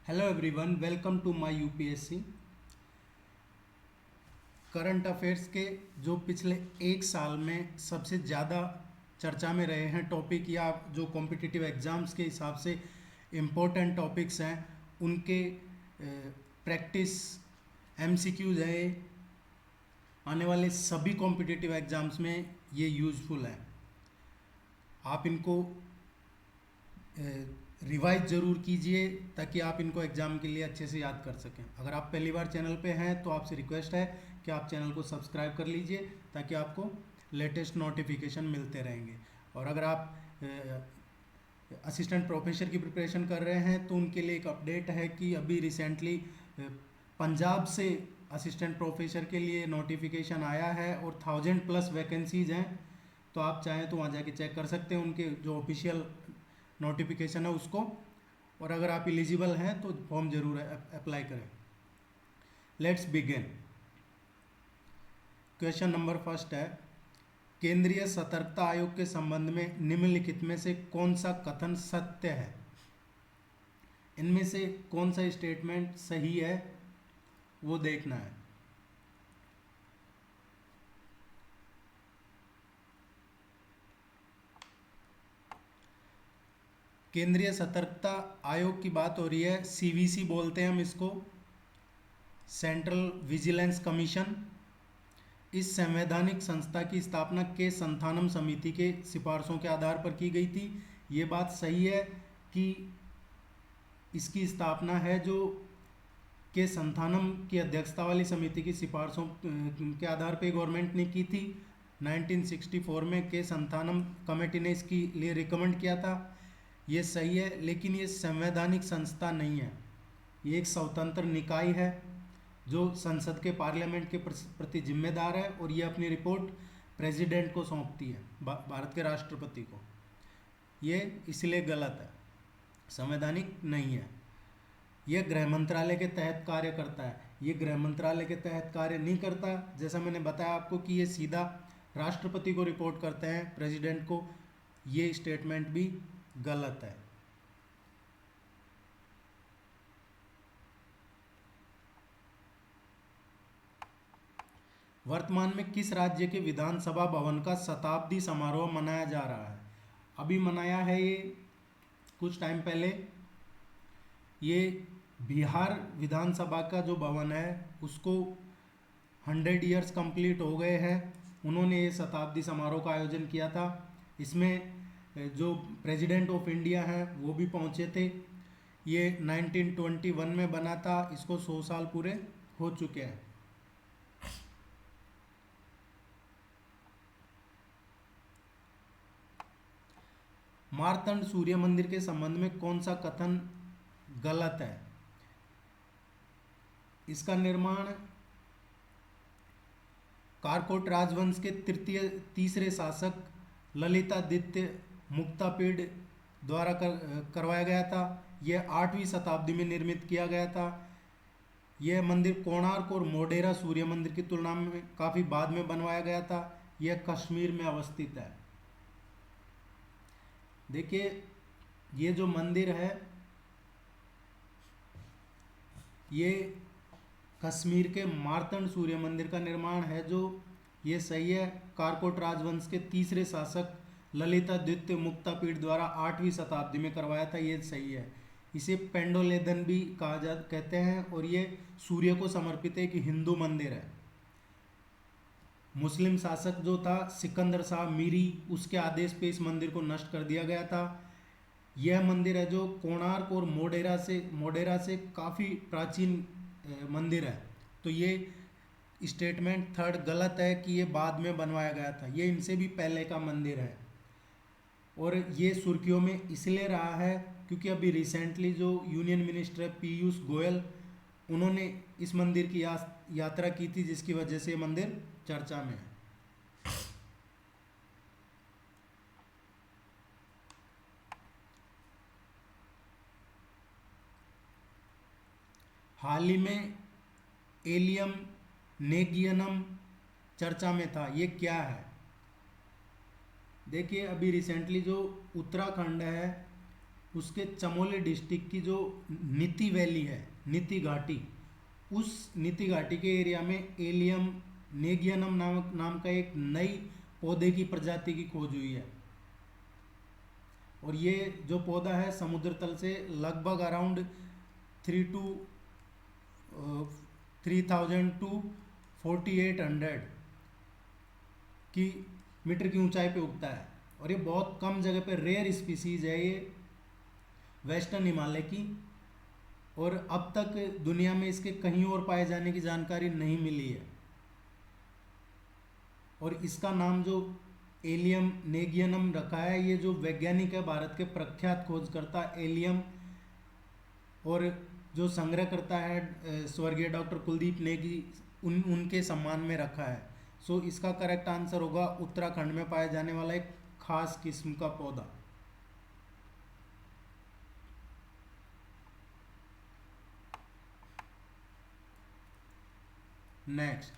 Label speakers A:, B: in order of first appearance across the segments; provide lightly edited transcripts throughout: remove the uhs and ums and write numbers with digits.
A: Hello everyone, welcome to my UPSC. Current affairs के जो पिछले एक साल में सबसे ज़्यादा चर्चा में रहे हैं टॉपिक या जो कॉम्पिटिटिव एग्ज़ाम्स के हिसाब से इम्पोर्टेंट टॉपिक्स हैं उनके प्रैक्टिस एमसीक्यूज है। आने वाले सभी कॉम्पिटिटिव एग्ज़ाम्स में ये यूज़फुल है। आप इनको रिवाइज ज़रूर कीजिए ताकि आप इनको एग्ज़ाम के लिए अच्छे से याद कर सकें। अगर आप पहली बार चैनल पे हैं तो आपसे रिक्वेस्ट है कि आप चैनल को सब्सक्राइब कर लीजिए ताकि आपको लेटेस्ट नोटिफिकेशन मिलते रहेंगे। और अगर आप असिस्टेंट प्रोफेसर की प्रिपरेशन कर रहे हैं तो उनके लिए एक अपडेट है कि अभी रिसेंटली पंजाब से असिस्टेंट प्रोफेसर के लिए नोटिफिकेशन आया है और 1000+ वैकेंसीज हैं। तो आप चाहें तो वहाँ जाके चेक कर सकते हैं उनके जो ऑफिशियल नोटिफिकेशन है उसको। और अगर आप एलिजिबल हैं तो फॉर्म जरूर अप्लाई करें। Let's begin. Question number first है, केंद्रीय सतर्कता आयोग के संबंध में निम्नलिखित में से कौन सा कथन सत्य है? इनमें से कौन सा स्टेटमेंट सही है वो देखना है। केंद्रीय सतर्कता आयोग की बात हो रही है, सीवीसी बोलते हैं हम इसको, सेंट्रल विजिलेंस कमीशन। इस संवैधानिक संस्था की स्थापना के संथानम समिति के सिफारिशों के आधार पर की गई थी। ये बात सही है कि इसकी स्थापना है जो के संथानम की अध्यक्षता वाली समिति की सिफारिशों के आधार पर गवर्नमेंट ने की थी। 1964 में के संथानम कमेटी ने इसके लिए रिकमेंड किया था। ये सही है, लेकिन ये संवैधानिक संस्था नहीं है। ये एक स्वतंत्र निकाय है जो संसद के पार्लियामेंट के प्रति जिम्मेदार है और ये अपनी रिपोर्ट प्रेसिडेंट को सौंपती है, भारत के राष्ट्रपति को। ये इसलिए गलत है, संवैधानिक नहीं है। यह गृह मंत्रालय के तहत कार्य करता है। ये गृह मंत्रालय के तहत कार्य नहीं करता। जैसा मैंने बताया आपको कि ये सीधा राष्ट्रपति को रिपोर्ट करते हैं, प्रेसिडेंट को। ये स्टेटमेंट भी गलत है। वर्तमान में किस राज्य के विधानसभा भवन का शताब्दी समारोह मनाया जा रहा है? अभी मनाया है ये कुछ टाइम पहले। ये बिहार विधानसभा का जो भवन है उसको 100 ईयर्स कंप्लीट हो गए हैं। उन्होंने ये शताब्दी समारोह का आयोजन किया था। इसमें जो प्रेसिडेंट ऑफ इंडिया हैं वो भी पहुंचे थे। ये 1921 में बना था। इसको 100 साल पूरे हो चुके हैं। मारतंड सूर्य मंदिर के संबंध में कौन सा कथन गलत है? इसका निर्माण कारकोट राजवंश के तीसरे शासक ललितादित्य मुक्तापीड द्वारा करवाया गया था। यह 8वीं शताब्दी में निर्मित किया गया था। यह मंदिर कोणार्क और मोढेरा सूर्य मंदिर की तुलना में काफ़ी बाद में बनवाया गया था। यह कश्मीर में अवस्थित है। देखिए, ये जो मंदिर है ये कश्मीर के मारतंड सूर्य मंदिर का निर्माण है, जो ये सही है। कारकोट राजवंश के तीसरे शासक ललितादित्य मुक्तापीड द्वारा 8वीं शताब्दी में करवाया था। ये सही है। इसे पेंडोलेदन भी कहते हैं और ये सूर्य को समर्पित एक हिंदू मंदिर है। मुस्लिम शासक जो था सिकंदर शाह मीरी, उसके आदेश पे इस मंदिर को नष्ट कर दिया गया था। यह मंदिर है जो कोणार्क और मोढेरा से काफ़ी प्राचीन मंदिर है। तो ये स्टेटमेंट थर्ड गलत है कि ये बाद में बनवाया गया था। ये इनसे भी पहले का मंदिर है और ये सुर्खियों में इसलिए रहा है क्योंकि अभी रिसेंटली जो यूनियन मिनिस्टर पीयूष गोयल, उन्होंने इस मंदिर की यात्रा की थी, जिसकी वजह से ये मंदिर चर्चा में है। हाल ही में एलियम नेगियनम चर्चा में था। ये क्या है? देखिए, अभी रिसेंटली जो उत्तराखंड है उसके चमोली डिस्ट्रिक्ट की जो नीति वैली है, नीति घाटी, उस नीति घाटी के एरिया में एलियम नेगियनम नाम का एक नई पौधे की प्रजाति की खोज हुई है। और ये जो पौधा है समुद्र तल से लगभग अराउंड 3000 टू 4800 की मीटर की ऊंचाई पे उगता है। और ये बहुत कम जगह पे रेयर स्पीसीज है ये वेस्टर्न हिमालय की, और अब तक दुनिया में इसके कहीं और पाए जाने की जानकारी नहीं मिली है। और इसका नाम जो एलियम नेगियनम रखा है, ये जो वैज्ञानिक है भारत के प्रख्यात खोजकर्ता एलियम और जो संग्रह करता है स्वर्गीय डॉक्टर कुलदीप नेगी, उनके सम्मान में रखा है। सो इसका करेक्ट आंसर होगा उत्तराखंड में पाया जाने वाला एक खास किस्म का पौधा। नेक्स्ट,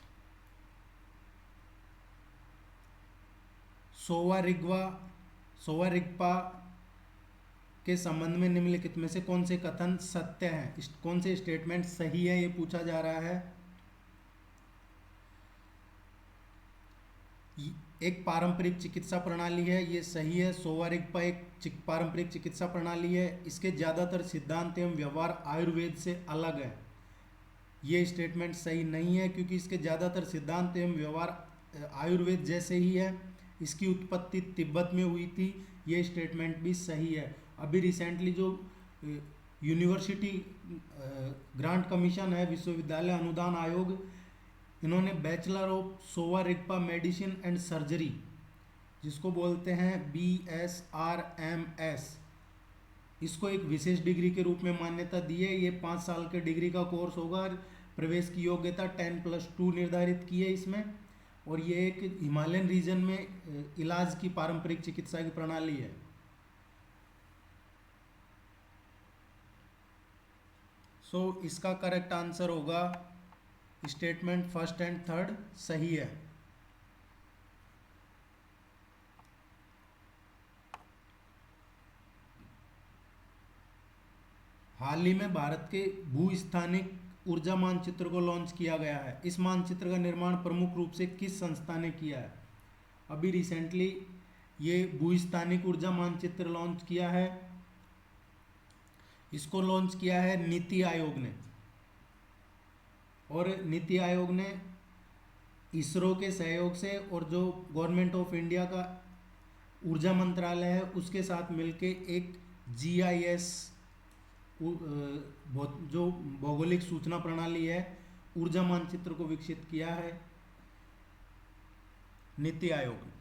A: सोवा रिग्पा के संबंध में निम्नलिखित में से कौन से कथन सत्य हैं, कौन से स्टेटमेंट सही है, ये पूछा जा रहा है। एक पारंपरिक चिकित्सा प्रणाली है, ये सही है। सोवा रिग्पा एक पारंपरिक चिकित्सा प्रणाली है। इसके ज़्यादातर सिद्धांत एवं व्यवहार आयुर्वेद से अलग है, ये स्टेटमेंट सही नहीं है, क्योंकि इसके ज़्यादातर सिद्धांत एवं व्यवहार आयुर्वेद जैसे ही है। इसकी उत्पत्ति तिब्बत में हुई थी, ये स्टेटमेंट भी सही है। अभी रिसेंटली जो यूनिवर्सिटी ग्रांट कमीशन है, विश्वविद्यालय अनुदान आयोग, इन्होंने bachelor of Sowa Rigpa medicine and surgery, जिसको बोलते हैं BSRMS, इसको एक विशेष डिग्री के रूप में मान्यता दी है। ये 5 साल के डिग्री का कोर्स होगा। प्रवेश की योग्यता 10+2 निर्धारित की है इसमें। और ये एक हिमालयन रीजन में इलाज की पारंपरिक चिकित्सा की प्रणाली है। सो इसका करेक्ट आंसर होगा स्टेटमेंट फर्स्ट एंड थर्ड सही है। हाल ही में भारत के भूस्थानिक ऊर्जा मानचित्र को लॉन्च किया गया है। इस मानचित्र का निर्माण प्रमुख रूप से किस संस्था ने किया है? अभी रिसेंटली ये भूस्थानिक ऊर्जा मानचित्र लॉन्च किया है। इसको लॉन्च किया है नीति आयोग ने, और नीति आयोग ने इसरो के सहयोग से और जो गवर्नमेंट ऑफ इंडिया का ऊर्जा मंत्रालय है उसके साथ मिलके एक GIS जो भौगोलिक सूचना प्रणाली है, ऊर्जा मानचित्र को विकसित किया है नीति आयोग ने।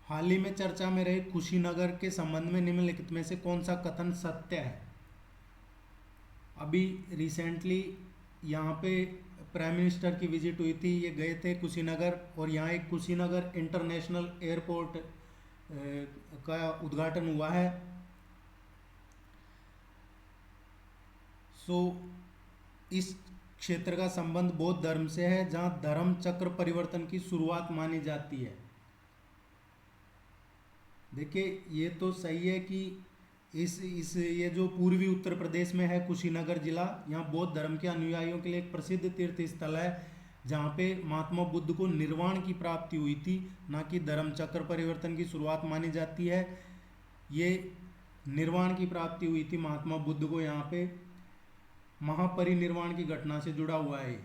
A: हाल ही में चर्चा में रहे कुशीनगर के संबंध में निम्नलिखित में से कौन सा कथन सत्य है? अभी रिसेंटली यहाँ पे प्राइम मिनिस्टर की विजिट हुई थी, ये गए थे कुशीनगर, और यहाँ एक कुशीनगर इंटरनेशनल एयरपोर्ट का उद्घाटन हुआ है। सो इस क्षेत्र का संबंध बौद्ध धर्म से है, जहाँ धर्म चक्र परिवर्तन की शुरुआत मानी जाती है। देखिए ये तो सही है कि ये जो पूर्वी उत्तर प्रदेश में है कुशीनगर जिला, यहाँ बौद्ध धर्म के अनुयायियों के लिए एक प्रसिद्ध तीर्थ स्थल है, जहाँ पे महात्मा बुद्ध को निर्वाण की प्राप्ति हुई थी, ना कि धर्म चक्र परिवर्तन की शुरुआत मानी जाती है। ये निर्वाण की प्राप्ति हुई थी महात्मा बुद्ध को, यहाँ पे महापरिनिर्वाण की घटना से जुड़ा हुआ है।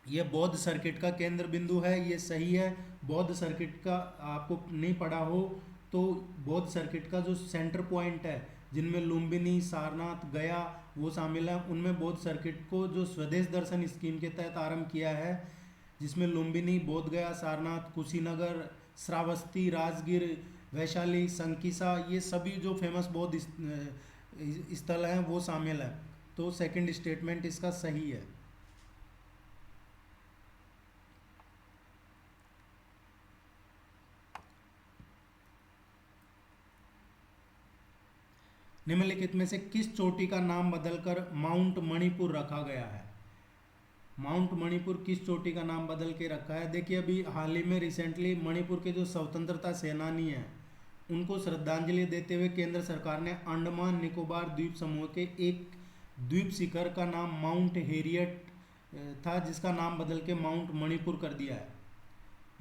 A: ये बौद्ध सर्किट का केंद्र बिंदु है, ये सही है। बौद्ध सर्किट का आपको नहीं पढ़ा हो तो बौद्ध सर्किट का जो सेंटर पॉइंट है, जिनमें लुम्बिनी, सारनाथ, गया वो शामिल है, उनमें बौद्ध सर्किट को जो स्वदेश दर्शन स्कीम के तहत आरंभ किया है, जिसमें लुम्बिनी, बोध गया, सारनाथ, कुशीनगर, श्रावस्ती, राजगीर, वैशाली, संकिसा, ये सभी जो फेमस बौद्ध स्थल हैं वो शामिल है। तो सेकंड स्टेटमेंट इसका सही है। निम्नलिखित में से किस चोटी का नाम बदलकर माउंट मणिपुर रखा गया है? माउंट मणिपुर किस चोटी का नाम बदल के रखा है? देखिए अभी हाल ही में रिसेंटली मणिपुर के जो स्वतंत्रता सेनानी हैं उनको श्रद्धांजलि देते हुए केंद्र सरकार ने अंडमान निकोबार द्वीप समूह के एक द्वीप शिखर का नाम माउंट हेरियट था, जिसका नाम बदल के माउंट मणिपुर कर दिया है।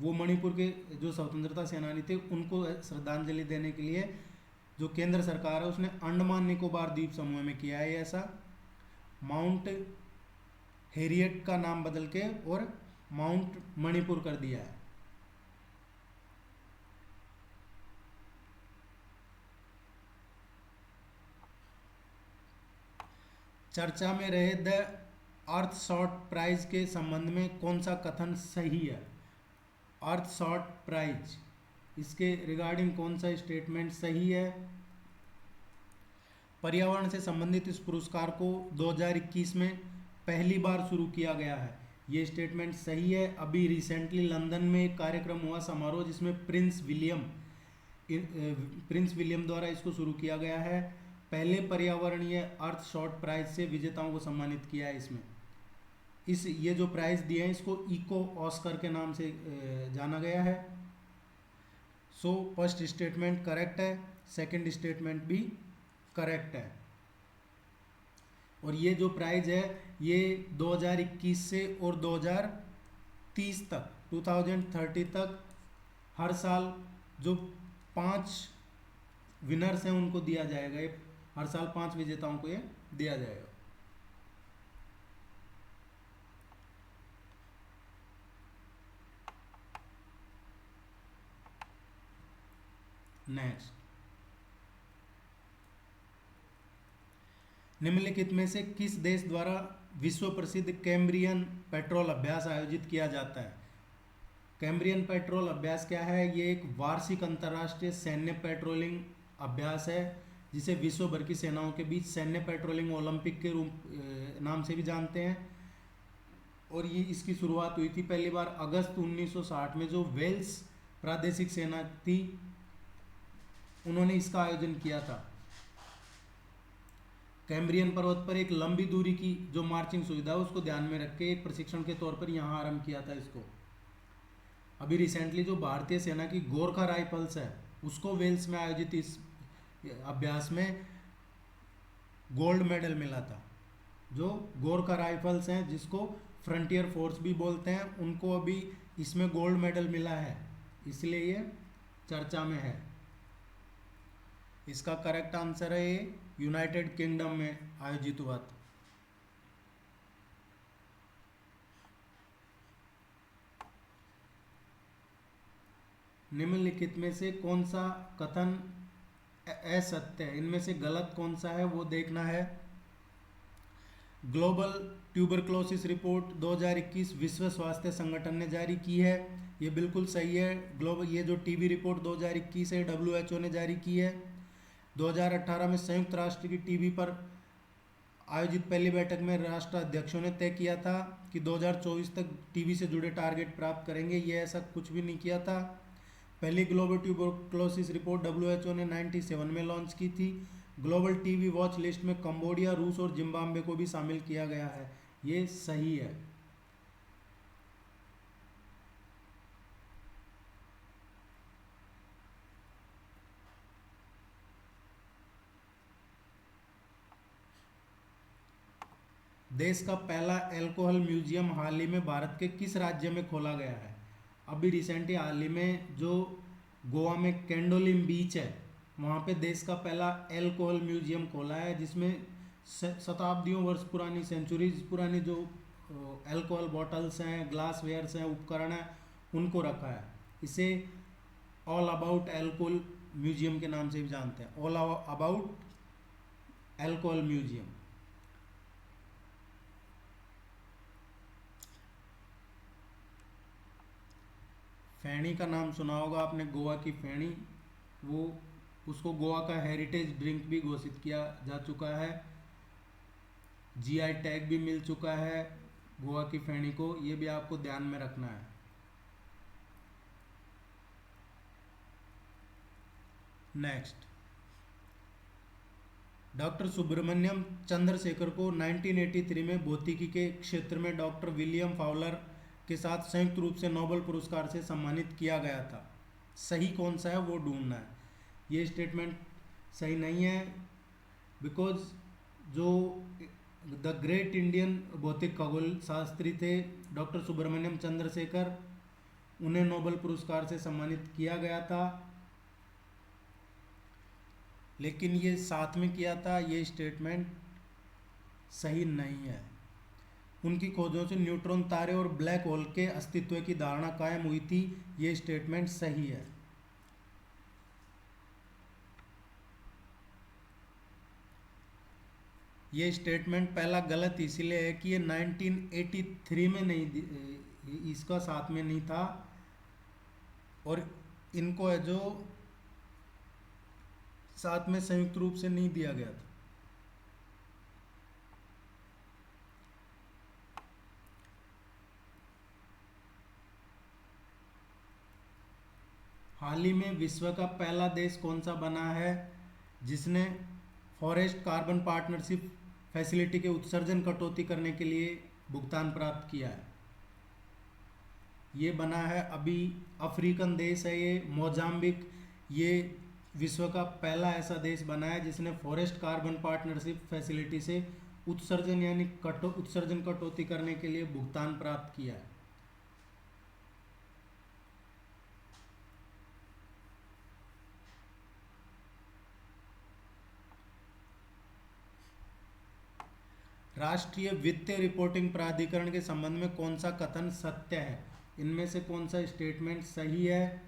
A: वो मणिपुर के जो स्वतंत्रता सेनानी थे उनको श्रद्धांजलि देने के लिए जो केंद्र सरकार है उसने अंडमान निकोबार द्वीप समूह में किया है ऐसा, माउंट हेरियट का नाम बदल के और माउंट मणिपुर कर दिया है। चर्चा में रहे द अर्थ शॉर्ट प्राइज के संबंध में कौन सा कथन सही है? अर्थ शॉर्ट प्राइज, इसके रिगार्डिंग कौन सा स्टेटमेंट सही है? पर्यावरण से संबंधित इस पुरस्कार को 2021 में पहली बार शुरू किया गया है, ये स्टेटमेंट सही है। अभी रिसेंटली लंदन में एक कार्यक्रम हुआ समारोह जिसमें प्रिंस विलियम द्वारा इसको शुरू किया गया है। पहले पर्यावरणीय अर्थ शॉर्ट प्राइज से विजेताओं को सम्मानित किया है इसमें। ये जो प्राइज दिए हैं इसको इको ऑस्कर के नाम से जाना गया है। सो फर्स्ट स्टेटमेंट करेक्ट है, सेकंड स्टेटमेंट भी करेक्ट है। और ये जो प्राइज है ये 2021 से और 2030 तक 2030 तक हर साल जो 5 विनर्स हैं उनको दिया जाएगा। ये हर साल 5 विजेताओं को ये दिया जाएगा। नेक्स्ट, निम्नलिखित में से किस देश द्वारा विश्व प्रसिद्ध कैम्ब्रियन पेट्रोल अभ्यास आयोजित किया जाता है? कैम्ब्रियन पेट्रोल अभ्यास क्या है? ये एक वार्षिक अंतर्राष्ट्रीय सैन्य पेट्रोलिंग अभ्यास है जिसे विश्व भर की सेनाओं के बीच सैन्य पेट्रोलिंग ओलंपिक के रूप नाम से भी जानते हैं। और ये इसकी शुरुआत हुई थी पहली बार अगस्त 1960 में। जो वेल्स प्रादेशिक सेना थी उन्होंने इसका आयोजन किया था। कैम्ब्रियन पर्वत पर एक लंबी दूरी की जो मार्चिंग सुविधा है उसको ध्यान में रख के एक प्रशिक्षण के तौर पर यहाँ आरंभ किया था इसको। अभी रिसेंटली जो भारतीय सेना की गोरखा राइफल्स है उसको वेल्स में आयोजित इस अभ्यास में गोल्ड मेडल मिला था। जो गोरखा राइफल्स हैं जिसको फ्रंटियर फोर्स भी बोलते हैं उनको अभी इसमें गोल्ड मेडल मिला है, इसलिए ये चर्चा में है। इसका करेक्ट आंसर है ये यूनाइटेड किंगडम में आयोजित हुआ था। निम्नलिखित में से कौन सा कथन असत्य है? इनमें से गलत कौन सा है वो देखना है। ग्लोबल ट्यूबरक्लोसिस रिपोर्ट 2021 विश्व स्वास्थ्य संगठन ने जारी की है, ये बिल्कुल सही है। ये जो टीबी रिपोर्ट 2021 है WHO ने जारी की है। 2018 में संयुक्त राष्ट्र की टीबी पर आयोजित पहली बैठक में राष्ट्र अध्यक्षों ने तय किया था कि 2024 तक टीबी से जुड़े टारगेट प्राप्त करेंगे। ये ऐसा कुछ भी नहीं किया था। पहली ग्लोबल ट्यूबरक्लोसिस रिपोर्ट WHO ने 97 में लॉन्च की थी। ग्लोबल टीबी वॉच लिस्ट में कंबोडिया, रूस और जिम्बाब्वे को भी शामिल किया गया है, ये सही है। देश का पहला अल्कोहल म्यूजियम हाल ही में भारत के किस राज्य में खोला गया है? अभी रिसेंटली हाल ही में जो गोवा में कैंडोलिम बीच है वहाँ पे देश का पहला अल्कोहल म्यूजियम खोला है जिसमें शताब्दियों वर्ष पुरानी, सेंचुरीज पुरानी जो अल्कोहल बॉटल्स हैं, ग्लासवेयर्स हैं, उपकरण हैं, उनको रखा है। इसे ऑल अबाउट अल्कोहल म्यूजियम के नाम से भी जानते हैं, ऑल अबाउट अल्कोहल म्यूजियम। फैनी का नाम सुना होगा आपने, गोवा की फैनी, वो उसको गोवा का हेरिटेज ड्रिंक भी घोषित किया जा चुका है। GI टैग भी मिल चुका है गोवा की फैनी को, ये भी आपको ध्यान में रखना है। नेक्स्ट, डॉक्टर सुब्रमण्यम चंद्रशेखर को 1983 में भौतिकी के क्षेत्र में डॉक्टर विलियम फाउलर के साथ संयुक्त रूप से नोबेल पुरस्कार से सम्मानित किया गया था। सही कौन सा है वो ढूंढना है। ये स्टेटमेंट सही नहीं है, बिकॉज जो द ग्रेट इंडियन भौतिक खगोल शास्त्री थे डॉक्टर सुब्रमण्यम चंद्रशेखर, उन्हें नोबेल पुरस्कार से सम्मानित किया गया था, लेकिन ये साथ में किया था। ये स्टेटमेंट सही नहीं है। उनकी खोजों से न्यूट्रॉन तारे और ब्लैक होल के अस्तित्व की धारणा कायम हुई थी। ये स्टेटमेंट सही है। ये स्टेटमेंट पहला गलत इसीलिए है कि ये 1983 में नहीं, इसका साथ में नहीं था, और इनको है जो साथ में संयुक्त रूप से नहीं दिया गया था। हाल ही में विश्व का पहला देश कौन सा बना है जिसने फॉरेस्ट कार्बन पार्टनरशिप फैसिलिटी के उत्सर्जन कटौती करने के लिए भुगतान प्राप्त किया है? ये बना है अभी अफ्रीकन देश है ये, मोजाम्बिक। ये विश्व का पहला ऐसा देश बना है जिसने फॉरेस्ट कार्बन पार्टनरशिप फैसिलिटी से उत्सर्जन यानी उत्सर्जन कटौती करने के लिए भुगतान प्राप्त किया है। राष्ट्रीय वित्तीय रिपोर्टिंग प्राधिकरण के संबंध में कौन सा कथन सत्य है? इनमें से कौन सा स्टेटमेंट सही है?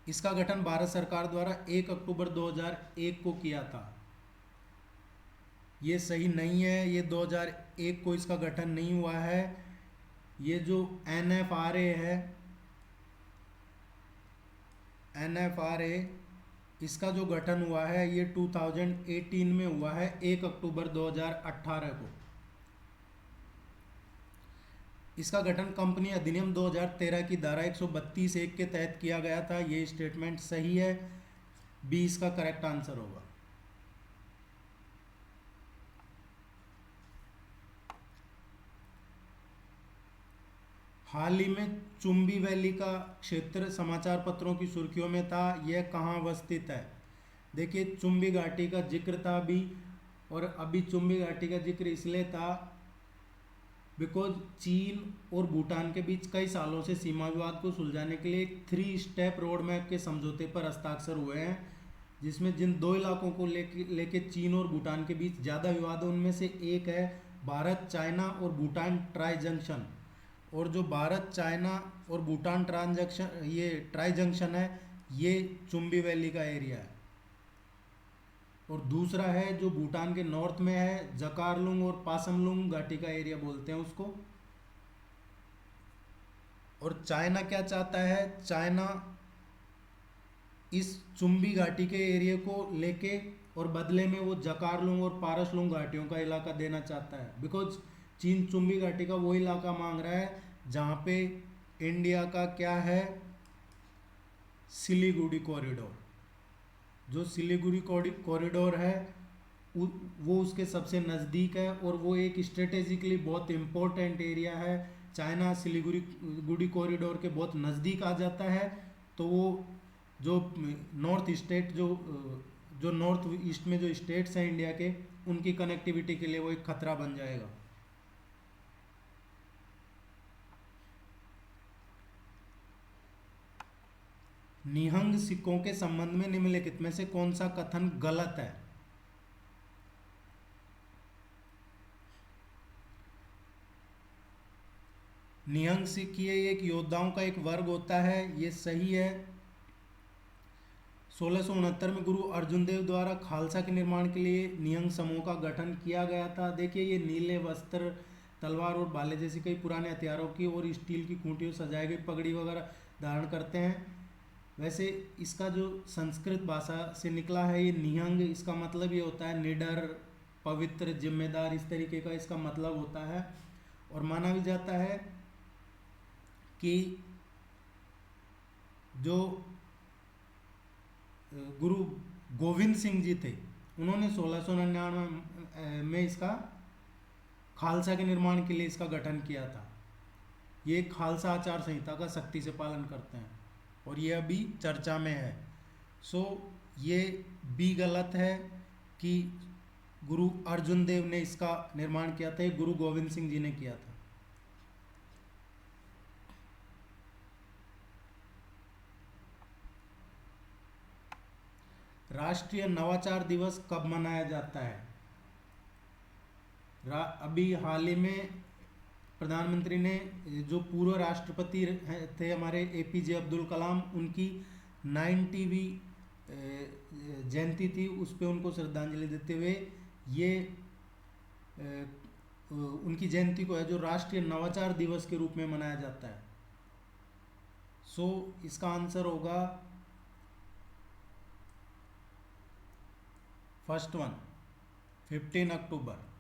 A: इसका गठन भारत सरकार द्वारा 1 अक्टूबर 2001 को किया था। ये सही नहीं है। ये 2001 को इसका गठन नहीं हुआ है। ये जो NFRA है, NFRA, इसका जो गठन हुआ है ये 2018 में हुआ है, 1 अक्टूबर 2018 को। इसका गठन कंपनी अधिनियम 2013 की धारा 132(1) के तहत किया गया था। ये स्टेटमेंट सही है। बी इसका करेक्ट आंसर होगा। हाल ही में चुंबी वैली का क्षेत्र समाचार पत्रों की सुर्खियों में था। यह कहाँ अवस्थित है? देखिए, चुंबी घाटी का जिक्र था अभी, और अभी चुंबी घाटी का जिक्र इसलिए था बिकॉज चीन और भूटान के बीच कई सालों से सीमा विवाद को सुलझाने के लिए 3 स्टेप रोड मैप के समझौते पर हस्ताक्षर हुए हैं, जिसमें जिन 2 इलाकों को लेके चीन और भूटान के बीच ज़्यादा विवाद है उनमें से एक है भारत चाइना और भूटान ट्राई जंक्शन। और जो भारत चाइना और भूटान ये ट्राई जंक्शन है, ये चुंबी वैली का एरिया है। और दूसरा है जो भूटान के नॉर्थ में है, जकारलुंग और पासमलुंग घाटी का एरिया बोलते हैं उसको। और चाइना क्या चाहता है? चाइना इस चुंबी घाटी के एरिया को लेके और बदले में वो जकारलुंग और पारसलुंग घाटियों का इलाका देना चाहता है, बिकॉज चीन चुंबी घाटी का वो इलाका मांग रहा है जहाँ पे इंडिया का क्या है, सिलीगुड़ी कॉरिडोर। जो सिलीगुड़ी कॉरिडोर है वो उसके सबसे नज़दीक है, और वो एक स्ट्रेटेजिकली बहुत इम्पोर्टेंट एरिया है। चाइना सिलीगुड़ी कॉरिडोर के बहुत नज़दीक आ जाता है, तो वो जो नॉर्थ स्टेट जो नॉर्थ ईस्ट में जो स्टेट्स हैं इंडिया के, उनकी कनेक्टिविटी के लिए वो एक खतरा बन जाएगा। निहंग सिक्कों के संबंध में निम्नलिखित में से कौन सा कथन गलत है? निहंग सिख ये एक योद्धाओं का एक वर्ग होता है। ये सही है। 1669 में गुरु अर्जुन देव द्वारा खालसा के निर्माण के लिए निहंग समूह का गठन किया गया था। देखिए, ये नीले वस्त्र, तलवार और भाले जैसी कई पुराने हथियारों की और स्टील की खूंटियों सजाई गई पगड़ी वगैरह धारण करते हैं। वैसे इसका जो संस्कृत भाषा से निकला है ये निहंग, इसका मतलब ये होता है निडर, पवित्र, जिम्मेदार, इस तरीके का इसका मतलब होता है। और माना भी जाता है कि जो गुरु गोविंद सिंह जी थे, उन्होंने 1699 में इसका खालसा के निर्माण के लिए इसका गठन किया था। ये खालसा आचार संहिता का सख्ती से पालन करते हैं और ये अभी चर्चा में है। सो ये भी गलत है कि गुरु अर्जुन देव ने इसका निर्माण किया था, ये गुरु गोविंद सिंह जी ने किया था। राष्ट्रीय नवाचार दिवस कब मनाया जाता है? अभी हाल ही में प्रधानमंत्री ने, जो पूर्व राष्ट्रपति थे हमारे एपीजे अब्दुल कलाम, उनकी 90वीं जयंती थी, उस पर उनको श्रद्धांजलि देते हुए ये उनकी जयंती को है जो राष्ट्रीय नवाचार दिवस के रूप में मनाया जाता है। सो इसका आंसर होगा फर्स्ट वन, 15 अक्टूबर।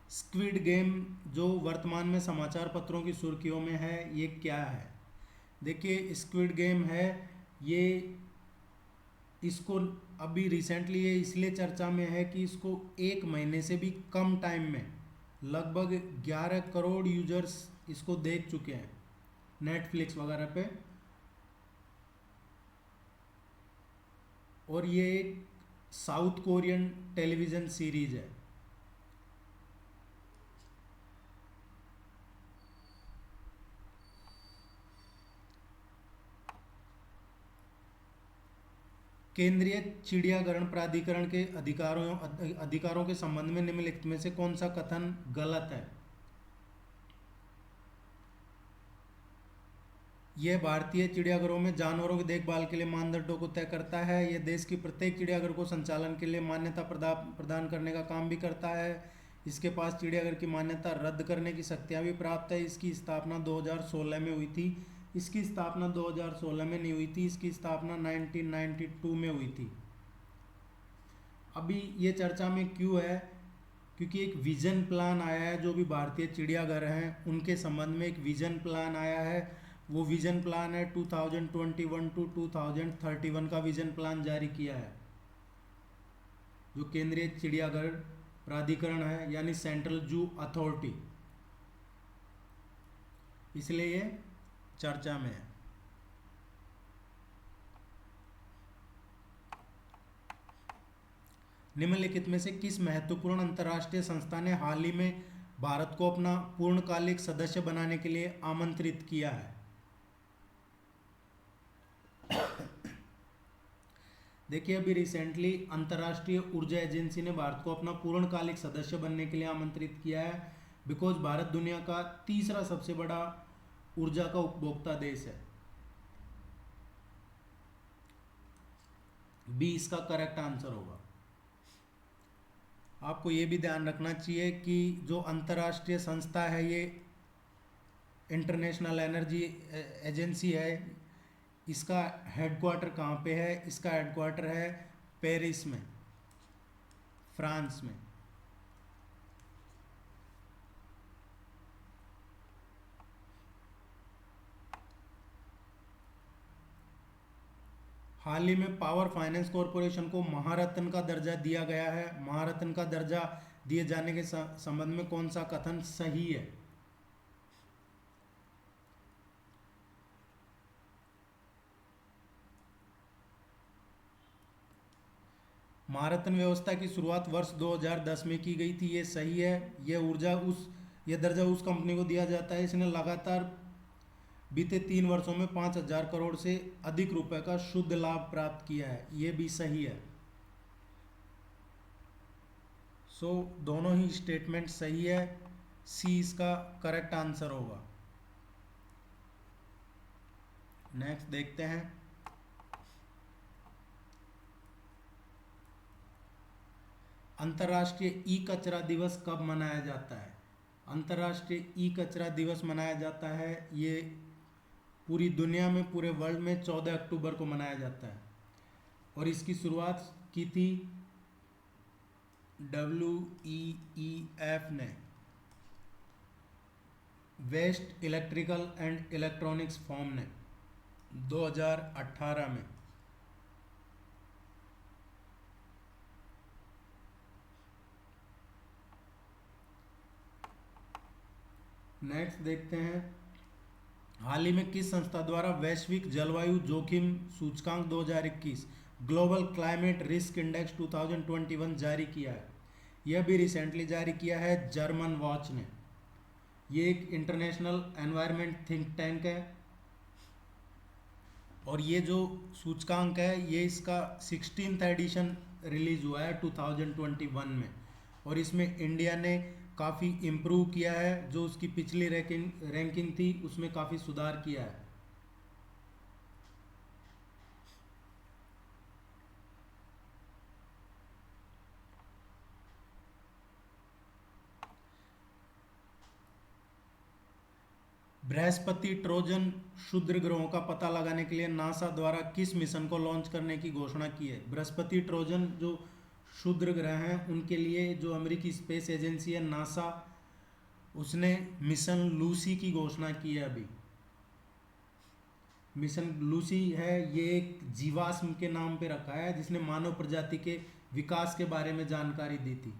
A: स्क्विड गेम जो वर्तमान में समाचार पत्रों की सुर्खियों में है, ये क्या है? देखिए, स्क्विड गेम है ये, इसको अभी रिसेंटली ये इसलिए चर्चा में है कि इसको 1 महीने से भी कम टाइम में लगभग 11 करोड़ यूजर्स इसको देख चुके हैं नेटफ्लिक्स वगैरह पे। और ये एक साउथ कोरियन टेलीविज़न सीरीज है। केंद्रीय चिड़ियाघर प्राधिकरण के अधिकारों के संबंध में निम्नलिखित में से कौन सा कथन गलत है? यह भारतीय चिड़ियाघरों में जानवरों की देखभाल के लिए मानदंडों को तय करता है। यह देश की प्रत्येक चिड़ियाघर को संचालन के लिए मान्यता प्रदान करने का काम भी करता है। इसके पास चिड़ियाघर की मान्यता रद्द करने की शक्तियाँ भी प्राप्त है। इसकी स्थापना 2016 में हुई थी। इसकी स्थापना 2016 में नहीं हुई थी, इसकी स्थापना 1992 में हुई थी। अभी ये चर्चा में क्यों है? क्योंकि एक विजन प्लान आया है, जो भी भारतीय चिड़ियाघर हैं उनके संबंध में एक विजन प्लान आया है। वो विजन प्लान है 2021 टू 2031 का विजन प्लान जारी किया है, जो केंद्रीय चिड़ियाघर प्राधिकरण है, यानी सेंट्रल जू अथॉरिटी, इसलिए ये चर्चा में है। निम्नलिखित में से किस महत्वपूर्ण अंतर्राष्ट्रीय संस्था ने हाल ही में भारत को अपना पूर्णकालिक सदस्य बनाने के लिए आमंत्रित किया है? देखिए, अभी रिसेंटली अंतर्राष्ट्रीय ऊर्जा एजेंसी ने भारत को अपना पूर्णकालिक सदस्य बनने के लिए आमंत्रित किया है, बिकॉज भारत दुनिया का तीसरा सबसे बड़ा ऊर्जा का उपभोक्ता देश है। बी इसका करेक्ट आंसर होगा। आपको ये भी ध्यान रखना चाहिए कि जो अंतर्राष्ट्रीय संस्था है, ये इंटरनेशनल एनर्जी एजेंसी है, इसका हेडक्वार्टर कहाँ पे है? इसका हेडक्वार्टर है पेरिस में, फ्रांस में। हाल ही में पावर फाइनेंस कॉरपोरेशन को महारत्न का दर्जा दिया गया है। महारत्न का दर्जा दिए जाने के संबंध में कौन सा कथन सही है? महारत्न व्यवस्था की शुरुआत वर्ष 2010 में की गई थी, ये सही है। यह दर्जा उस कंपनी को दिया जाता है इसने लगातार बीते 3 वर्षों में 5,000 करोड़ से अधिक रुपए का शुद्ध लाभ प्राप्त किया है, ये भी सही है। सो दोनों ही स्टेटमेंट सही है। सी इसका करेक्ट आंसर होगा। नेक्स्ट देखते हैं। अंतर्राष्ट्रीय ई कचरा दिवस कब मनाया जाता है? अंतर्राष्ट्रीय ई कचरा दिवस मनाया जाता है, ये पूरी दुनिया में, पूरे वर्ल्ड में 14 अक्टूबर को मनाया जाता है। और इसकी शुरुआत की थी WEEF ने waste electrical and electronics forum ने 2018 में। नेक्स्ट देखते हैं, हाल ही में किस संस्था द्वारा वैश्विक जलवायु जोखिम सूचकांक 2021 ग्लोबल क्लाइमेट रिस्क इंडेक्स 2021 जारी किया है? यह भी रिसेंटली जारी किया है जर्मन वॉच ने। ये एक इंटरनेशनल एनवायरनमेंट थिंक टैंक है और ये जो सूचकांक है ये इसका 16th एडिशन रिलीज हुआ है 2021 में, और इसमें इंडिया ने काफ़ी इम्प्रूव किया है, जो उसकी पिछली रैंकिंग थी उसमें काफ़ी सुधार किया है। बृहस्पति ट्रोजन क्षुद्र ग्रहों का पता लगाने के लिए नासा द्वारा किस मिशन को लॉन्च करने की घोषणा की है? बृहस्पति ट्रोजन जो क्षुद्र ग्रह हैं उनके लिए जो अमेरिकी स्पेस एजेंसी है नासा, उसने मिशन लूसी की घोषणा की है अभी। मिशन लूसी है ये एक जीवाश्म के नाम पे रखा है जिसने मानव प्रजाति के विकास के बारे में जानकारी दी थी।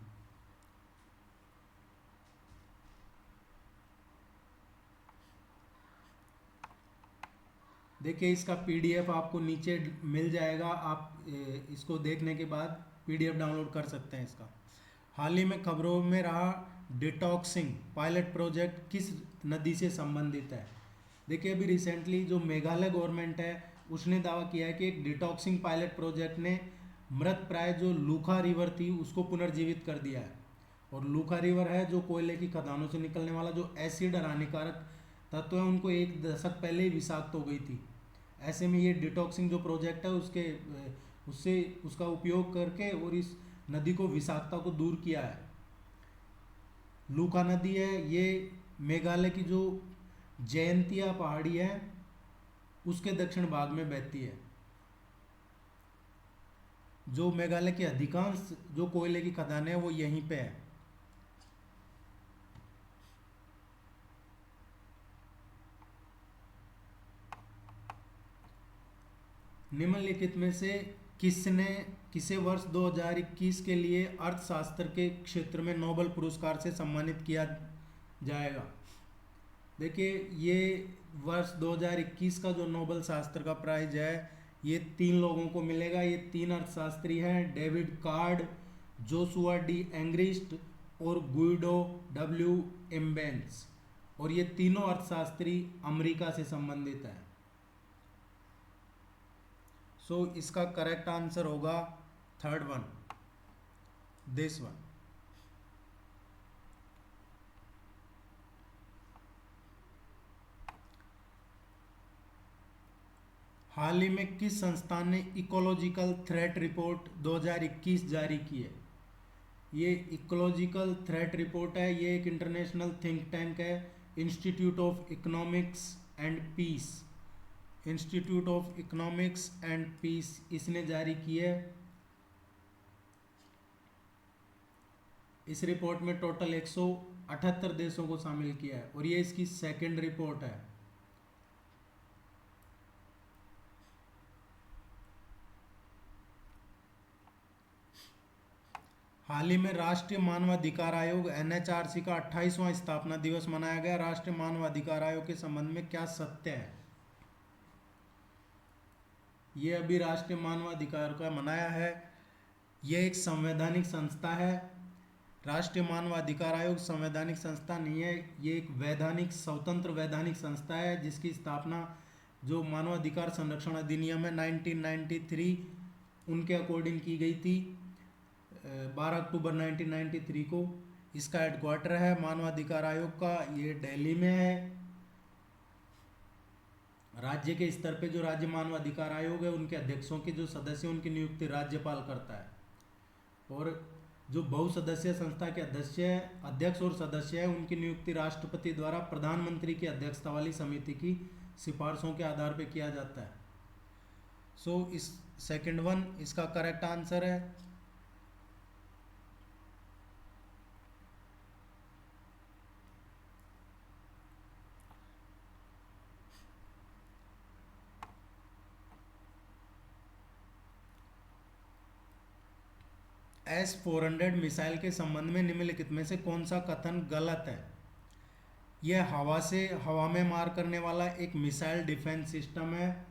A: देखिए इसका पीडीएफ आपको नीचे मिल जाएगा, आप इसको देखने के बाद पीडीएफ डाउनलोड कर सकते हैं इसका। हाल ही में खबरों में रहा डिटॉक्सिंग पायलट प्रोजेक्ट किस नदी से संबंधित है? देखिए अभी रिसेंटली जो मेघालय गवर्नमेंट है उसने दावा किया है कि एक डिटॉक्सिंग पायलट प्रोजेक्ट ने मृत प्राय जो लूखा रिवर थी उसको पुनर्जीवित कर दिया है। और लूखा रिवर है जो कोयले की खदानों से निकलने वाला जो एसिड और हानिकारक तत्व है उनको एक दशक पहले ही विषाक्त हो गई थी। ऐसे में ये डिटॉक्सिंग जो प्रोजेक्ट है उससे उसका उपयोग करके और इस नदी को विषाक्तता को दूर किया है। लूका नदी है ये मेघालय की जो जयंतिया पहाड़ी है उसके दक्षिण भाग में बहती है। जो मेघालय के अधिकांश जो कोयले की खदानें हैं वो यहीं पे है। निम्नलिखित में से किसे वर्ष 2021 के लिए अर्थशास्त्र के क्षेत्र में नोबेल पुरस्कार से सम्मानित किया जाएगा? देखिए ये वर्ष 2021 का जो नोबेल शास्त्र का प्राइज है ये 3 लोगों को मिलेगा। ये 3 अर्थशास्त्री हैं, David card, Joshua D Angrist और गुइडो डब्ल्यू एम्बेंस, और ये तीनों अर्थशास्त्री अमेरिका से संबंधित हैं। सो इसका करेक्ट आंसर होगा थर्ड वन, दिस वन। हाल ही में किस संस्थान ने इकोलॉजिकल थ्रेट रिपोर्ट 2021 जारी की है? ये इकोलॉजिकल थ्रेट रिपोर्ट है, ये एक इंटरनेशनल थिंक टैंक है, institute of economics and peace, institute of economics and peace इसने जारी की है। इस रिपोर्ट में टोटल 178 देशों को शामिल किया है और ये इसकी सेकंड रिपोर्ट है। हाल ही में राष्ट्रीय मानवाधिकार आयोग NHRC का 28वां स्थापना दिवस मनाया गया। राष्ट्रीय मानवाधिकार आयोग के संबंध में क्या सत्य है? ये अभी राष्ट्रीय मानवाधिकार का मनाया है। ये एक संवैधानिक संस्था है। राष्ट्रीय मानवाधिकार आयोग संवैधानिक संस्था नहीं है, ये एक वैधानिक स्वतंत्र वैधानिक संस्था है जिसकी स्थापना जो मानवाधिकार संरक्षण अधिनियम है 1993 उनके अकॉर्डिंग की गई थी 12 अक्टूबर 1993 को। इसका हेडक्वार्टर है मानवाधिकार आयोग का, ये दिल्ली में है। राज्य के स्तर पे जो राज्य मानवाधिकार आयोग है उनके अध्यक्षों के जो सदस्य उनकी नियुक्ति राज्यपाल करता है, और जो बहुसदस्यीय संस्था के अध्यक्ष और सदस्य हैं उनकी नियुक्ति राष्ट्रपति द्वारा प्रधानमंत्री की अध्यक्षता वाली समिति की सिफारिशों के आधार पर किया जाता है। सो इस सेकंड वन इसका करेक्ट आंसर है। S-400 मिसाइल के संबंध में निम्नलिखित में से कौन सा कथन गलत है? यह हवा में मार करने वाला एक मिसाइल डिफेंस सिस्टम है।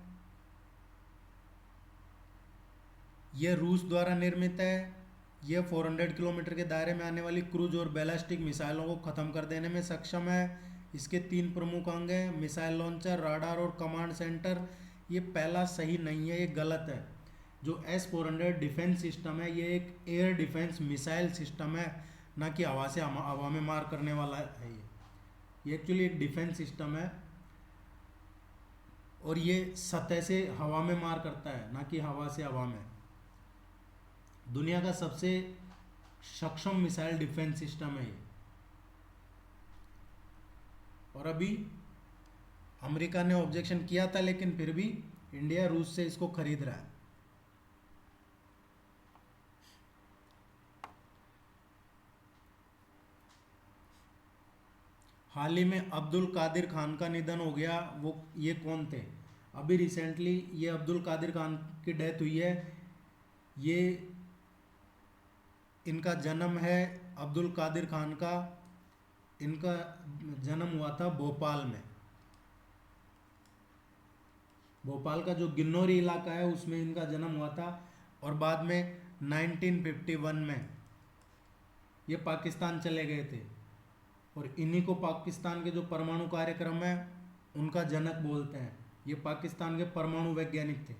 A: यह रूस द्वारा निर्मित है। यह 400 किलोमीटर के दायरे में आने वाली क्रूज और बैलिस्टिक मिसाइलों को ख़त्म कर देने में सक्षम है। इसके 3 प्रमुख अंग हैं, मिसाइल लॉन्चर, राडार और कमांड सेंटर। ये पहला सही नहीं है, ये गलत है। जो S-400 डिफेंस सिस्टम है ये एक एयर डिफेंस मिसाइल सिस्टम है, ना कि हवा में मार करने वाला है। ये एक्चुअली एक डिफेंस सिस्टम है और ये सतह से हवा में मार करता है, ना कि हवा से हवा में। दुनिया का सबसे सक्षम मिसाइल डिफेंस सिस्टम है ये। और अभी अमेरिका ने ऑब्जेक्शन किया था, लेकिन फिर भी इंडिया रूस से इसको खरीद रहा है। हाल ही में अब्दुल कादिर खान का निधन हो गया, ये कौन थे? अभी रिसेंटली ये अब्दुल कादिर खान की डेथ हुई है। ये इनका जन्म है अब्दुल कादिर खान का, इनका जन्म हुआ था भोपाल में। भोपाल का जो गिन्नौरी इलाका है उसमें इनका जन्म हुआ था और बाद में 1951 में ये पाकिस्तान चले गए थे और इन्हीं को पाकिस्तान के जो परमाणु कार्यक्रम है उनका जनक बोलते हैं। ये पाकिस्तान के परमाणु वैज्ञानिक थे।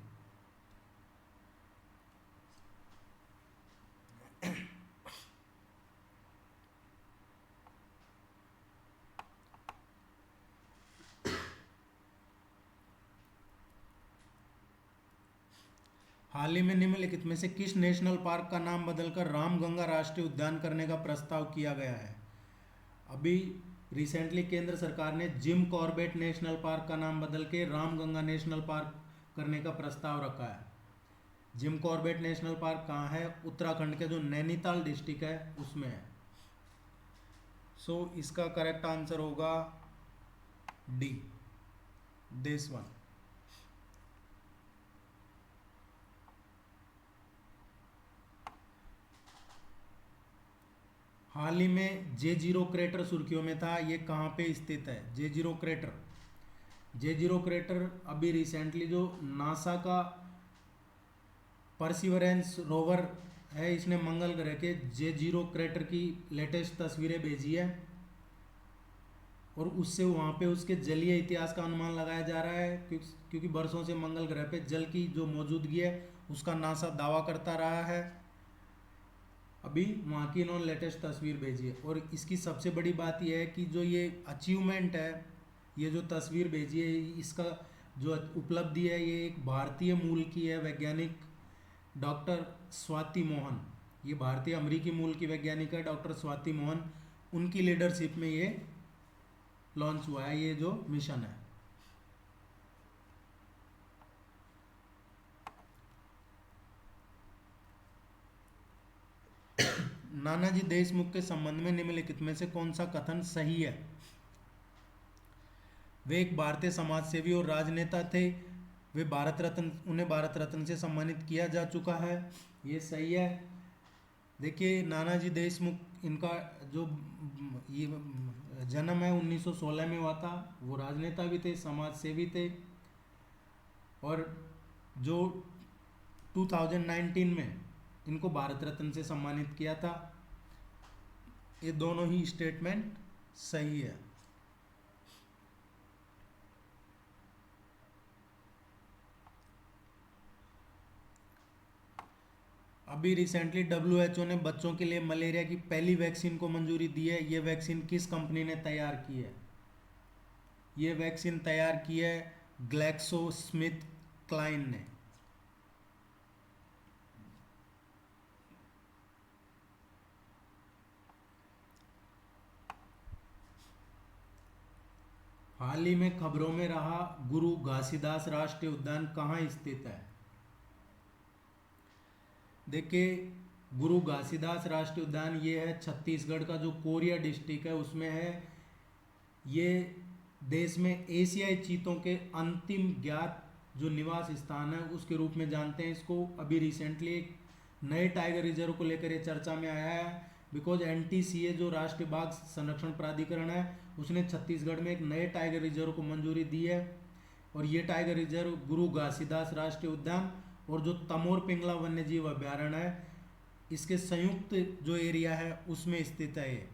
A: हाल ही में निम्नलिखित में से किस नेशनल पार्क का नाम बदलकर रामगंगा राष्ट्रीय उद्यान करने का प्रस्ताव किया गया है? अभी रिसेंटली केंद्र सरकार ने जिम कॉर्बेट नेशनल पार्क का नाम बदल के रामगंगा नेशनल पार्क करने का प्रस्ताव रखा है। जिम कॉर्बेट नेशनल पार्क कहाँ है? उत्तराखंड के जो नैनीताल डिस्ट्रिक्ट है उसमें है। सो इसका करेक्ट आंसर होगा डी, देशवन। हाल ही में J0 क्रेटर सुर्खियों में था, ये कहाँ पे स्थित है? J0 क्रेटर, J0 क्रेटर अभी रिसेंटली जो नासा का परसिवरेंस रोवर है, इसने मंगल ग्रह के J0 क्रेटर की लेटेस्ट तस्वीरें भेजी है और उससे वहाँ पे उसके जलीय इतिहास का अनुमान लगाया जा रहा है, क्योंकि बरसों से मंगल ग्रह पे जल की जो मौजूदगी है उसका नासा दावा करता रहा है। अभी वहाँ की इन्होंने लेटेस्ट तस्वीर भेजी है और इसकी सबसे बड़ी बात यह है कि जो ये अचीवमेंट है, ये जो तस्वीर भेजी है, इसका जो उपलब्धि है ये एक भारतीय मूल की है, वैज्ञानिक डॉक्टर स्वाति मोहन। ये भारतीय अमेरिकी मूल की वैज्ञानिक है डॉक्टर स्वाति मोहन, उनकी लीडरशिप में ये लॉन्च हुआ है ये जो मिशन है। नानाजी देशमुख के संबंध में निम्नलिखित में से कौन सा कथन सही है? वे एक भारतीय समाजसेवी और राजनेता थे। उन्हें भारत रत्न से सम्मानित किया जा चुका है, ये सही है। देखिए नानाजी देशमुख, इनका जो ये जन्म है 1916 में हुआ था। वो राजनेता भी थे, समाजसेवी थे और जो 2019 में इनको भारत रत्न से सम्मानित किया था। ये दोनों ही स्टेटमेंट सही है। अभी रिसेंटली WHO ने बच्चों के लिए मलेरिया की पहली वैक्सीन को मंजूरी दी है। ये वैक्सीन किस कंपनी ने तैयार की है? ये वैक्सीन तैयार की है ग्लैक्सोस्मिथक्लाइन ने। हाल ही में खबरों में रहा गुरु घासीदास राष्ट्रीय उद्यान कहाँ स्थित है? देखिए गुरु घासीदास राष्ट्रीय उद्यान ये है छत्तीसगढ़ का जो कोरिया डिस्ट्रिक्ट है उसमें है। ये देश में एशियाई चीतों के अंतिम ज्ञात जो निवास स्थान है उसके रूप में जानते हैं इसको। अभी रिसेंटली एक नए टाइगर रिजर्व को लेकर ये चर्चा में आया है बिकॉज एनटीसीए जो राष्ट्रीय बाघ संरक्षण प्राधिकरण है उसने छत्तीसगढ़ में एक नए टाइगर रिजर्व को मंजूरी दी है। और ये टाइगर रिजर्व गुरु घासीदास राष्ट्रीय उद्यान और जो तमोर पिंगला वन्यजीव अभ्यारण्य है इसके संयुक्त जो एरिया है उसमें स्थित है ये।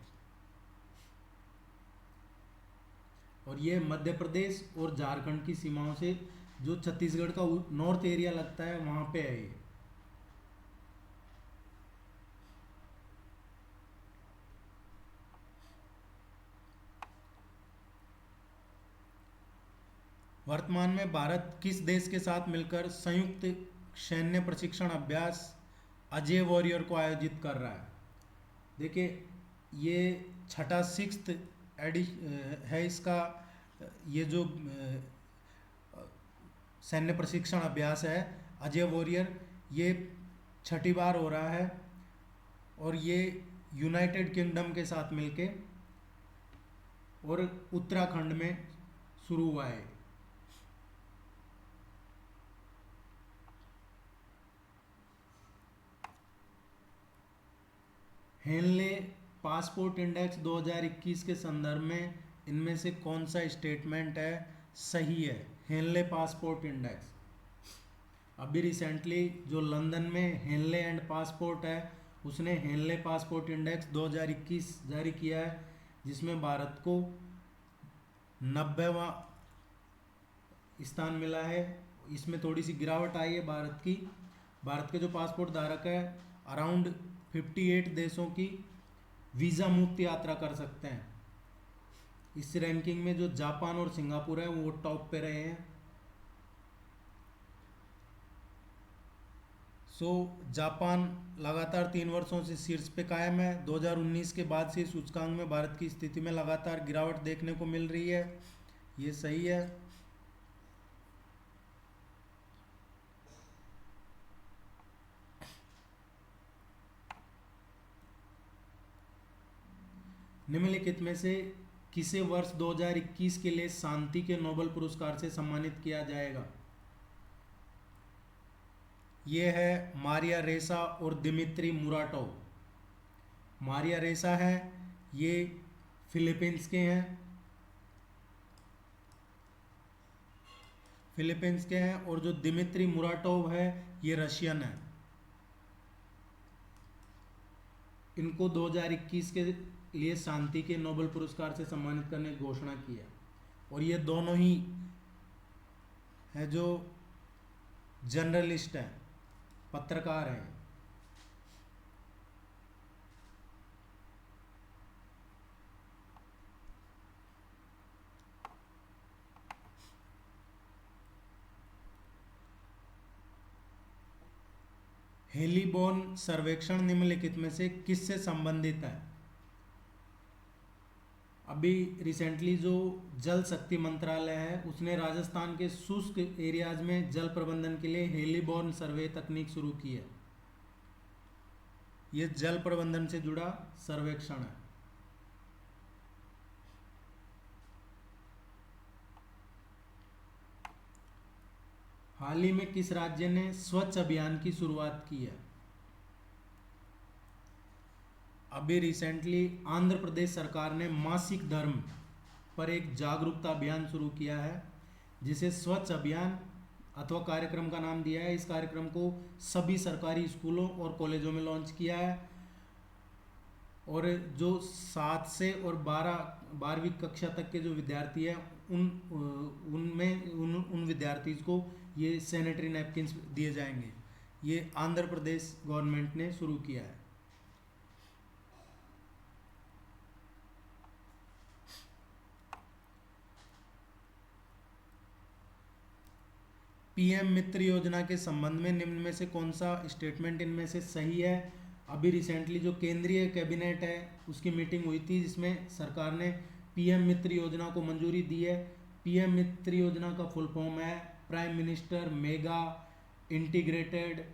A: और ये मध्य प्रदेश और झारखंड की सीमाओं से जो छत्तीसगढ़ का नॉर्थ एरिया लगता है वहां पे है ये। वर्तमान में भारत किस देश के साथ मिलकर संयुक्त सैन्य प्रशिक्षण अभ्यास अजय वॉरियर को आयोजित कर रहा है? देखिए ये छठा सिक्स्थ है इसका। ये जो सैन्य प्रशिक्षण अभ्यास है अजय वॉरियर ये छठी बार हो रहा है और ये यूनाइटेड किंगडम के साथ मिलके और उत्तराखंड में शुरू हुआ है। हेनले पासपोर्ट इंडेक्स 2021 के संदर्भ में इनमें से कौन सा स्टेटमेंट है सही है? हेनले पासपोर्ट इंडेक्स अभी रिसेंटली जो लंदन में हेनले एंड पासपोर्ट है उसने हेनले पासपोर्ट इंडेक्स 2021 जारी किया है जिसमें भारत को 90वां स्थान मिला है। इसमें थोड़ी सी गिरावट आई है भारत की। भारत के जो पासपोर्ट धारक है अराउंड 58 देशों की वीज़ा मुक्त यात्रा कर सकते हैं। इस रैंकिंग में जो जापान और सिंगापुर है वो टॉप पे रहे हैं। जापान लगातार 3 वर्षों से शीर्ष पे कायम है। 2019 के बाद से सूचकांक में भारत की स्थिति में लगातार गिरावट देखने को मिल रही है। ये सही है। निम्नलिखित में से किसे वर्ष 2021 के लिए शांति के नोबेल पुरस्कार से सम्मानित किया जाएगा? ये है मारिया रेसा और दिमित्री मुराटोव। मारिया रेसा है ये फिलीपींस के हैं, और जो दिमित्री मुराटोव है ये रशियन है। इनको 2021 के लिए शांति के नोबेल पुरस्कार से सम्मानित करने की घोषणा की है। और ये दोनों ही है जो जर्नलिस्ट हैं, पत्रकार हैं। हेलीबोर्न सर्वेक्षण निम्नलिखित में से किससे संबंधित है? अभी रिसेंटली जो जल शक्ति मंत्रालय है उसने राजस्थान के शुष्क एरियाज में जल प्रबंधन के लिए हेलीबोर्न सर्वे तकनीक शुरू की है। ये जल प्रबंधन से जुड़ा सर्वेक्षण है। हाल ही में किस राज्य ने स्वच्छ अभियान की शुरुआत की है? अभी रिसेंटली आंध्र प्रदेश सरकार ने मासिक धर्म पर एक जागरूकता अभियान शुरू किया है जिसे स्वच्छ अभियान अथवा कार्यक्रम का नाम दिया है। इस कार्यक्रम को सभी सरकारी स्कूलों और कॉलेजों में लॉन्च किया है और जो 7 से और 12वीं कक्षा तक के जो विद्यार्थी हैं उन विद्यार्थी को ये सैनिटरी नैपकिन्स दिए जाएंगे। ये आंध्र प्रदेश गवर्नमेंट ने शुरू किया है। पीएम मित्र योजना के संबंध में निम्न में से कौन सा स्टेटमेंट इनमें से सही है? अभी रिसेंटली जो केंद्रीय कैबिनेट है उसकी मीटिंग हुई थी जिसमें सरकार ने पीएम मित्र योजना को मंजूरी दी है। पीएम मित्र योजना का फुल फॉर्म है prime minister mega integrated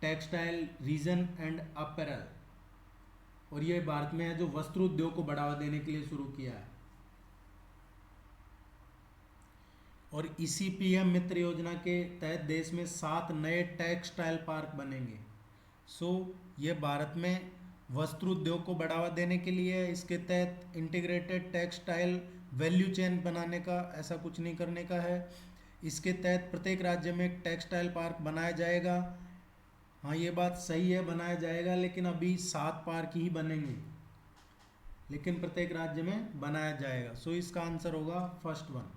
A: textile reason and apparel, और ये भारत में है जो वस्त्र उद्योग को बढ़ावा देने के लिए शुरू किया है। और इसी पीएम मित्र योजना के तहत देश में 7 नए टेक्सटाइल पार्क बनेंगे। सो ये भारत में वस्त्र उद्योग को बढ़ावा देने के लिए है। इसके तहत इंटीग्रेटेड टेक्सटाइल वैल्यू चेन बनाने का, ऐसा कुछ नहीं करने का है। इसके तहत प्रत्येक राज्य में एक टेक्सटाइल पार्क बनाया जाएगा। हाँ, ये बात सही है, बनाया जाएगा, लेकिन अभी 7 पार्क ही बनेंगे, लेकिन प्रत्येक राज्य में बनाया जाएगा। सो इसका आंसर होगा फर्स्ट वन।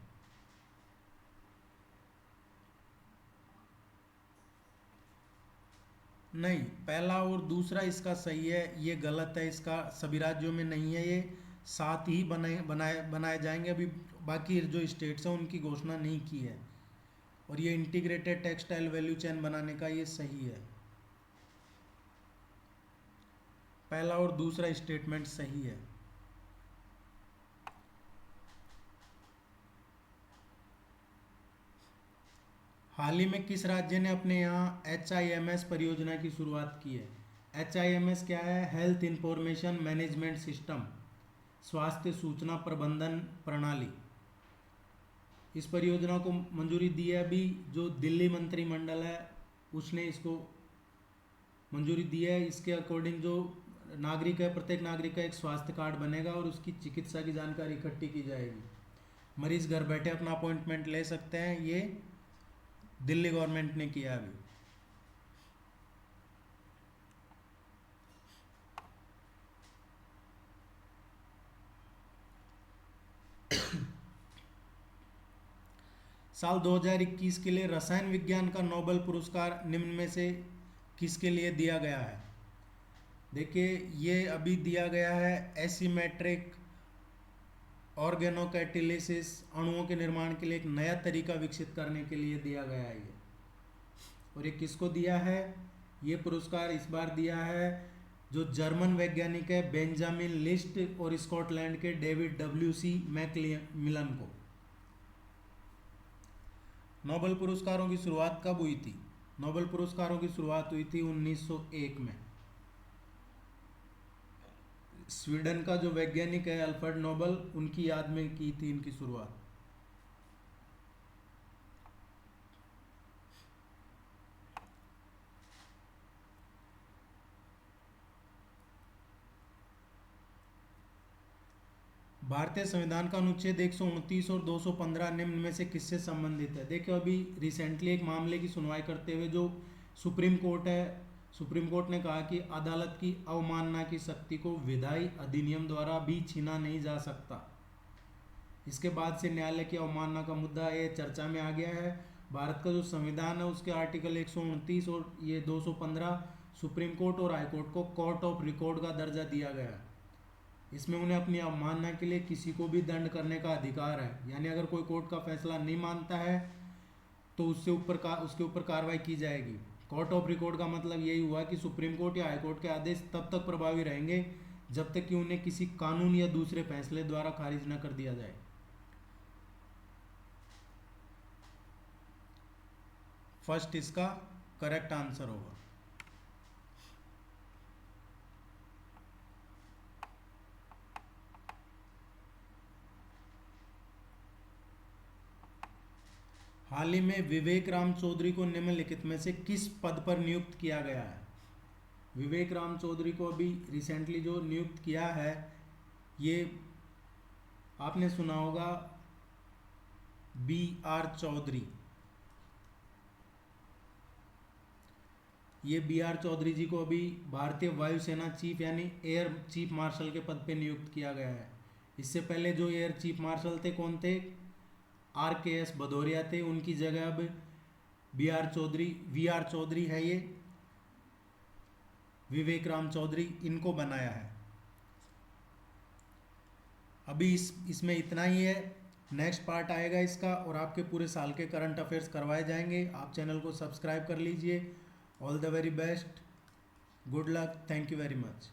A: नहीं, पहला और दूसरा इसका सही है, ये गलत है, इसका सभी राज्यों में नहीं है। ये 7 ही बनाए जाएंगे। अभी बाकी जो स्टेट्स हैं उनकी घोषणा नहीं की है। और ये इंटीग्रेटेड टेक्सटाइल वैल्यू चेन बनाने का ये सही है। पहला और दूसरा स्टेटमेंट सही है। हाल ही में किस राज्य ने अपने यहाँ HIMS परियोजना की शुरुआत की है? HIMS क्या है? हेल्थ इंफॉर्मेशन मैनेजमेंट सिस्टम, स्वास्थ्य सूचना प्रबंधन प्रणाली। इस परियोजना को मंजूरी दी है अभी जो दिल्ली मंत्रिमंडल है उसने इसको मंजूरी दी है। इसके अकॉर्डिंग जो नागरिक है, प्रत्येक नागरिक का एक स्वास्थ्य कार्ड बनेगा और उसकी चिकित्सा की जानकारी इकट्ठी की जाएगी। मरीज घर बैठे अपना अपॉइंटमेंट ले सकते हैं। ये दिल्ली गवर्नमेंट ने किया अभी। साल 2021 के लिए रसायन विज्ञान का नोबेल पुरस्कार निम्न में से किसके लिए दिया गया है? देखिए, ये अभी दिया गया है एसिमेट्रिक ऑर्गेनोकैटालिसिस, अणुओं के निर्माण के लिए एक नया तरीका विकसित करने के लिए दिया गया है ये। और ये किसको दिया है? ये पुरस्कार इस बार दिया है जो जर्मन वैज्ञानिक है बेंजामिन लिस्ट और स्कॉटलैंड के डेविड WC मैकमिलन को। नोबेल पुरस्कारों की शुरुआत कब हुई थी? नोबेल पुरस्कारों की शुरुआत हुई थी 1901 में। स्वीडन का जो वैज्ञानिक है अल्फ्रेड नोबेल, उनकी याद में की थी इनकी शुरुआत। भारतीय संविधान का अनुच्छेद 129 और 215 निम्न में से किससे संबंधित है? देखिए, अभी रिसेंटली एक मामले की सुनवाई करते हुए जो सुप्रीम कोर्ट है, सुप्रीम कोर्ट ने कहा कि अदालत की अवमानना की शक्ति को विधायी अधिनियम द्वारा भी छीना नहीं जा सकता। इसके बाद से न्यायालय की अवमानना का मुद्दा ये चर्चा में आ गया है। भारत का जो संविधान है उसके आर्टिकल 129 और ये 215 सुप्रीम कोर्ट और हाई कोर्ट को कोर्ट ऑफ रिकॉर्ड का दर्जा दिया गया है। इसमें उन्हें अपनी अवमानना के लिए किसी को भी दंड करने का अधिकार है। यानी अगर कोई कोर्ट का फैसला नहीं मानता है तो उसके ऊपर कार्रवाई की जाएगी। कोर्ट ऑफ रिकॉर्ड का मतलब यही हुआ कि सुप्रीम कोर्ट या हाई कोर्ट के आदेश तब तक प्रभावी रहेंगे जब तक कि उन्हें किसी कानून या दूसरे फैसले द्वारा खारिज न कर दिया जाए। फर्स्ट इसका करेक्ट आंसर होगा। हाल ही में विवेक राम चौधरी को निम्नलिखित में से किस पद पर नियुक्त किया गया है? विवेक राम चौधरी को अभी रिसेंटली जो नियुक्त किया है, ये आपने सुना होगा BR चौधरी। ये BR चौधरी जी को अभी भारतीय वायुसेना चीफ यानी एयर चीफ मार्शल के पद पे नियुक्त किया गया है। इससे पहले जो एयर चीफ मार्शल थे कौन थे? RKS भदौरिया थे। उनकी जगह अब VR चौधरी है। ये विवेक राम चौधरी इनको बनाया है। अभी इसमें इतना ही है। नेक्स्ट पार्ट आएगा इसका और आपके पूरे साल के करंट अफेयर्स करवाए जाएंगे। आप चैनल को सब्सक्राइब कर लीजिए। All the very best, good luck, thank you very much.